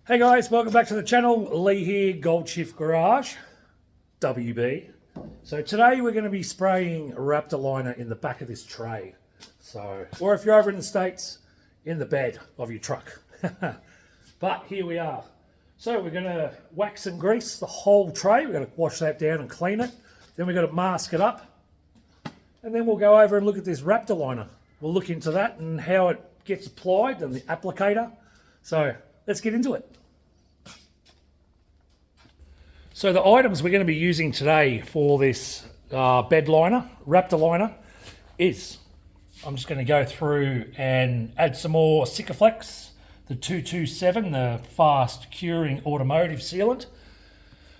Hey guys, welcome back to the channel. Lee here, Gold Shift Garage, WB. So today we're going to be spraying Raptor Liner in the back of this tray. Or if you're over in the States, in the bed of your truck. But here we are. So we're going to wax and grease the whole tray. We're going to wash that down and clean it. Then we're going to mask it up. And then we'll go over and look at this Raptor Liner. We'll look into that and how it gets applied and the applicator. So let's get into it. So the items we're going to be using today for this bed liner, Raptor Liner, is I'm just going to go through and add some more Sikaflex, the 227, the fast curing automotive sealant.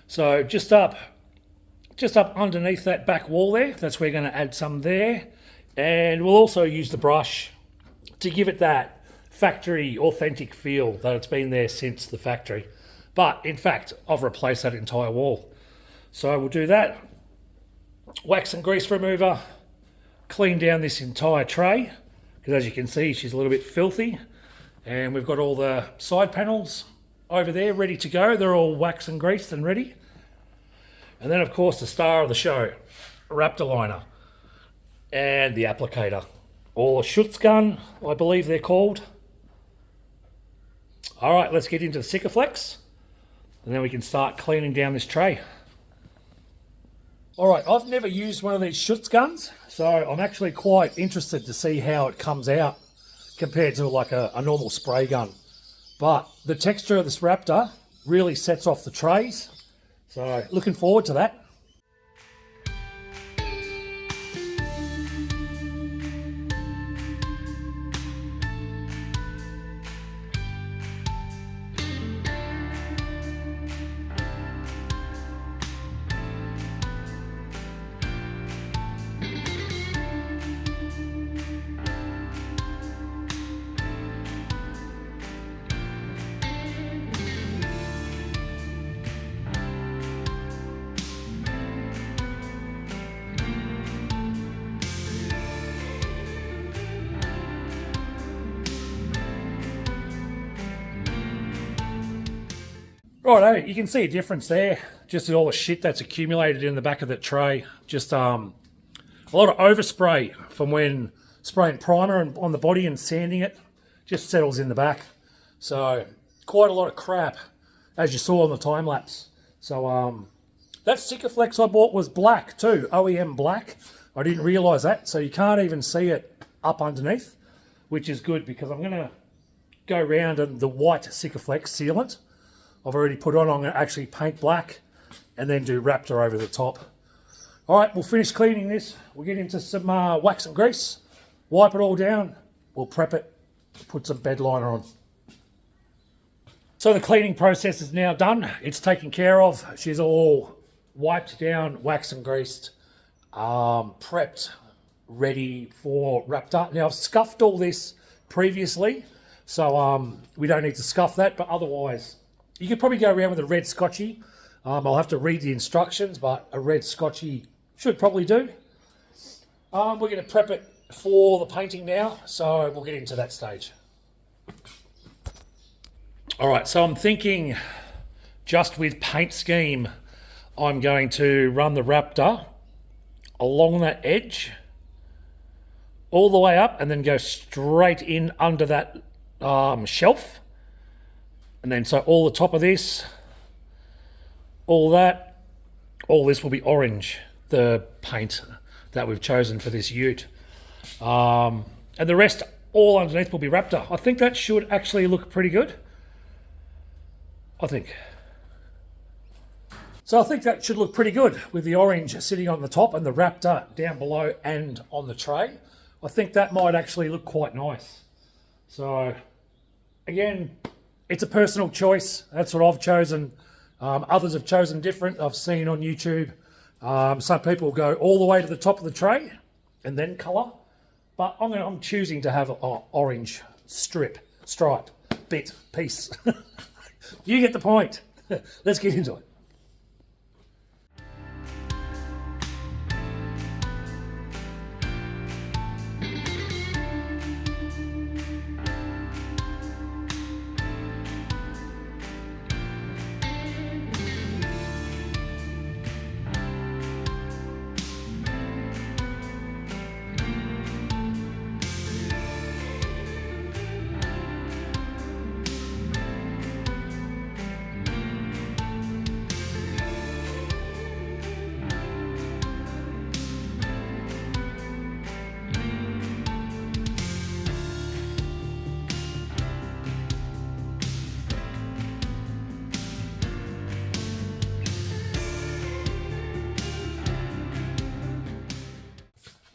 So just up underneath that back wall there, that's where we're going to add some there. And we'll also use the brush to give it that factory authentic feel that it's been there since the factory. But in fact, I've replaced that entire wall. So we'll do that. Wax and grease remover. Clean down this entire tray. Because as you can see, she's a little bit filthy. And we've got all the side panels over there ready to go. They're all wax and greased and ready. And then of course the star of the show, Raptor Liner. And the applicator. Or a shutz gun, I believe they're called. Alright, let's get into the Sikaflex. And then we can start cleaning down this tray. All right, I've never used one of these shutz guns, so I'm actually quite interested to see how it comes out compared to like a normal spray gun. But the texture of this Raptor really sets off the trays, so looking forward to that. Right, you can see a difference there. Just all the shit that's accumulated in the back of the tray. Just a lot of overspray from when spraying primer on the body and sanding it. Just settles in the back. So quite a lot of crap, as you saw on the time lapse. So that Sikaflex I bought was black too, OEM black. I didn't realise that, so you can't even see it up underneath, which is good because I'm going to go around and the white Sikaflex sealant I've already put on. I'm going to actually paint black and then do Raptor over the top. All right, we'll finish cleaning this. We'll get into some wax and grease, wipe it all down. We'll prep it, put some bed liner on. So the cleaning process is now done. It's taken care of. She's all wiped down, waxed and greased, prepped, ready for Raptor. Now I've scuffed all this previously, so we don't need to scuff that, but otherwise you could probably go around with a red scotchy. I'll have to read the instructions, but a red scotchy should probably do. We're going to prep it for the painting now, so we'll get into that stage. All right, so I'm thinking just with paint scheme, I'm going to run the Raptor along that edge, all the way up, and then go straight in under that shelf. And then so all the top of this, all this will be orange, the paint that we've chosen for this ute. And the rest all underneath will be Raptor. I think that should actually look pretty good. I think. So I think that should look pretty good with the orange sitting on the top and the Raptor down below and on the tray. I think that might actually look quite nice. So again, it's a personal choice. That's what I've chosen. Others have chosen different. I've seen on YouTube. Some people go all the way to the top of the tray and then colour. But I'm choosing to have an orange stripe, piece. You get the point. Let's get into it.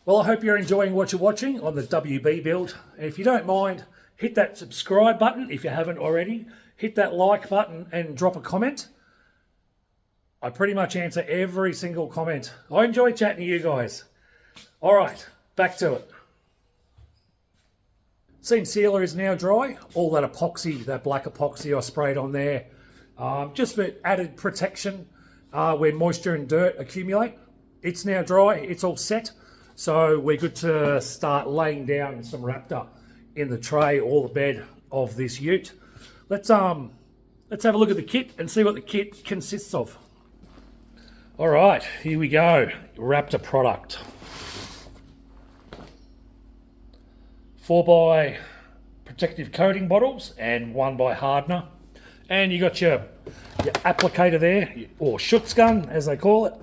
Well, I hope you're enjoying what you're watching on the WB build. And if you don't mind, hit that subscribe button if you haven't already. Hit that like button and drop a comment. I pretty much answer every single comment. I enjoy chatting to you guys. All right, back to it. Seam sealer is now dry. All that epoxy, that black epoxy I sprayed on there, just for added protection where moisture and dirt accumulate. It's now dry, it's all set. So we're good to start laying down some Raptor in the tray or the bed of this ute. Let's have a look at the kit and see what the kit consists of. All right, here we go. Raptor product. 4x protective coating bottles and 1x hardener. And you got your applicator there, or shutz gun as they call it.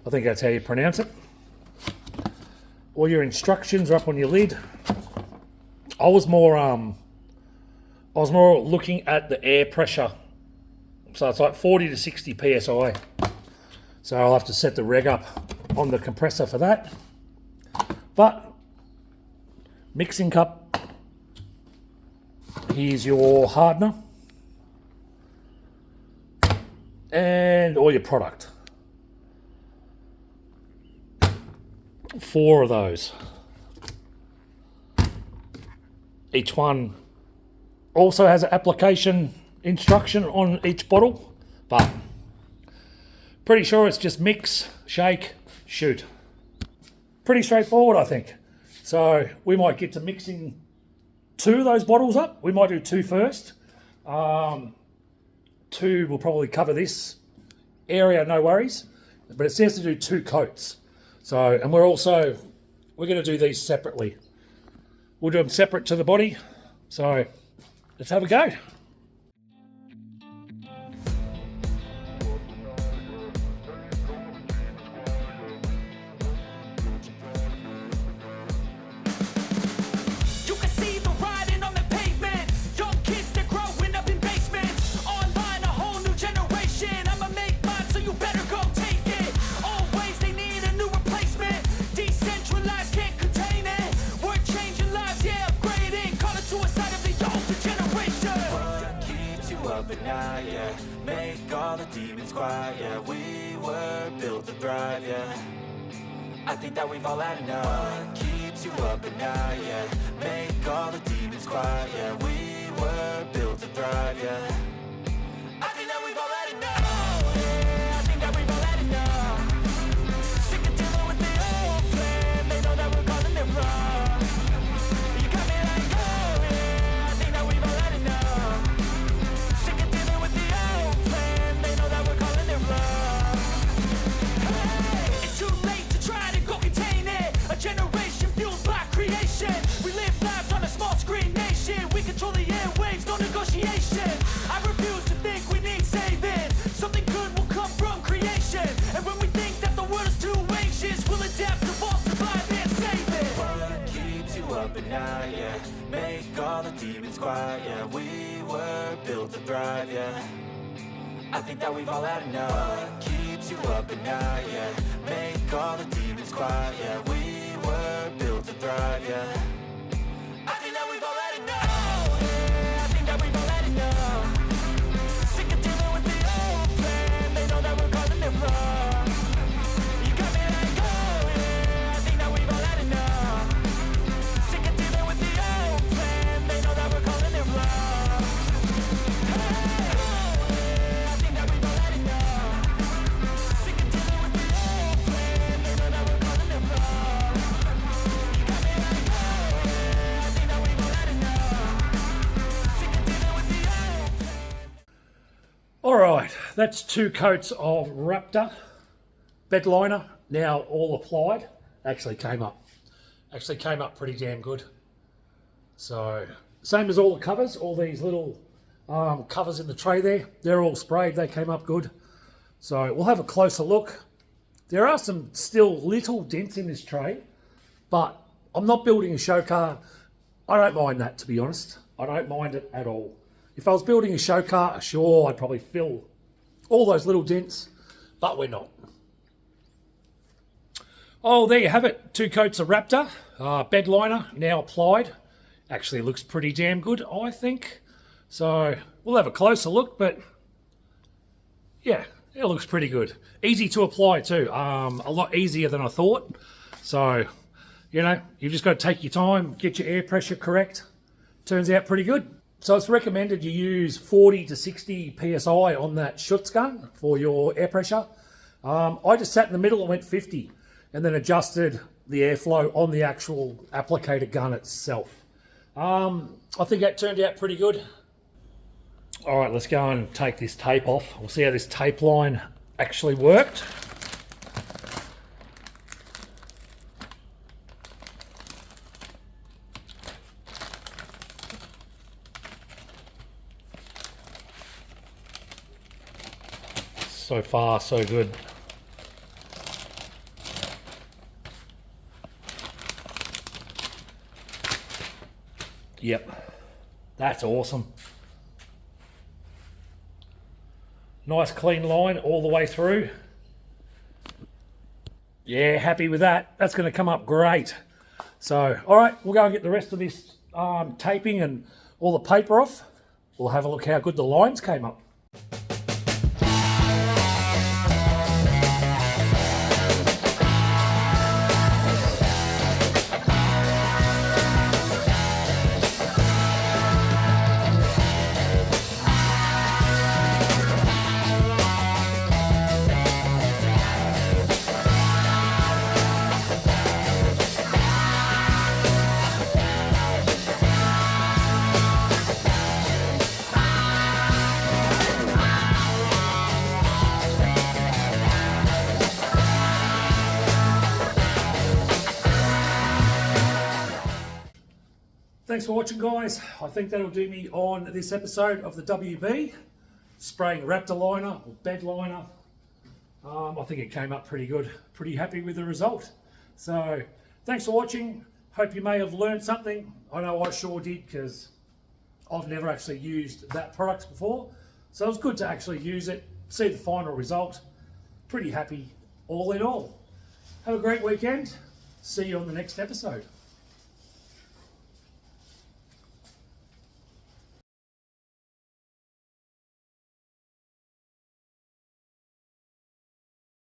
I think that's how you pronounce it. All your instructions are up on your lid. I was more looking at the air pressure. So it's like 40 to 60 psi. So I'll have to set the reg up on the compressor for that. But mixing cup, here's your hardener and all your product. 4 of those. Each one also has an application instruction on each bottle, but pretty sure it's just mix, shake, shoot. Pretty straightforward, I think. So we might get to mixing 2 of those bottles up. We might do 2 first. 2 will probably cover this area, no worries. But it says to do 2 coats. So, and we're going to do these separately. We'll do them separate to the body. So let's have a go. Yeah, make all the demons quiet. Yeah, we were built to thrive. Yeah, I think that we've all had enough. What keeps you up at night? Yeah, make all the demons quiet. Yeah, we were built to thrive. Yeah, I think that we've all had enough. Yeah, I think that we've all had enough. Sick of dealing with the old plan. They know that we're calling it wrong. You got me like, oh yeah, I think that we've all had enough. Yeah, make all the demons quiet. Yeah, we were built to thrive. Yeah, I think that we've all had enough. What keeps you up at night? Yeah, make all the demons quiet. Yeah, we were built to thrive. Yeah, I think that we've all had enough. Yeah, I think that we've all had enough. Sick of dealing with the old plan. They know that we're calling it wrong. You got me like, oh yeah, I think that we've all had enough. Alright, that's 2 coats of Raptor Bed Liner, now all applied. Actually came up pretty damn good. So, same as all the covers, all these little covers in the tray there, they're all sprayed, they came up good. So we'll have a closer look. There are some still little dents in this tray, but I'm not building a show car. I don't mind that, to be honest. I don't mind it at all. If I was building a show car, sure, I'd probably fill all those little dents, but we're not. Oh, there you have it. 2 coats of Raptor bed liner now applied. Actually looks pretty damn good, I think. So we'll have a closer look, but yeah, it looks pretty good. Easy to apply too. A lot easier than I thought. So, you know, you've just got to take your time, get your air pressure correct. Turns out pretty good. So it's recommended you use 40 to 60 PSI on that shutz gun for your air pressure. I just sat in the middle and went 50 and then adjusted the airflow on the actual applicator gun itself. I think that turned out pretty good. All right, let's go and take this tape off. We'll see how this tape line actually worked. So far, so good. Yep, that's awesome. Nice clean line all the way through. Yeah, happy with that. That's going to come up great. So, all right, we'll go and get the rest of this taping and all the paper off. We'll have a look how good the lines came up. Thanks for watching, guys. I think that'll do me on this episode of the WB. Spraying Raptor Liner or bed liner. I think it came up pretty good. Pretty happy with the result. So thanks for watching. Hope you may have learned something. I know I sure did, because I've never actually used that product before. So it was good to actually use it, see the final result. Pretty happy all in all. Have a great weekend. See you on the next episode.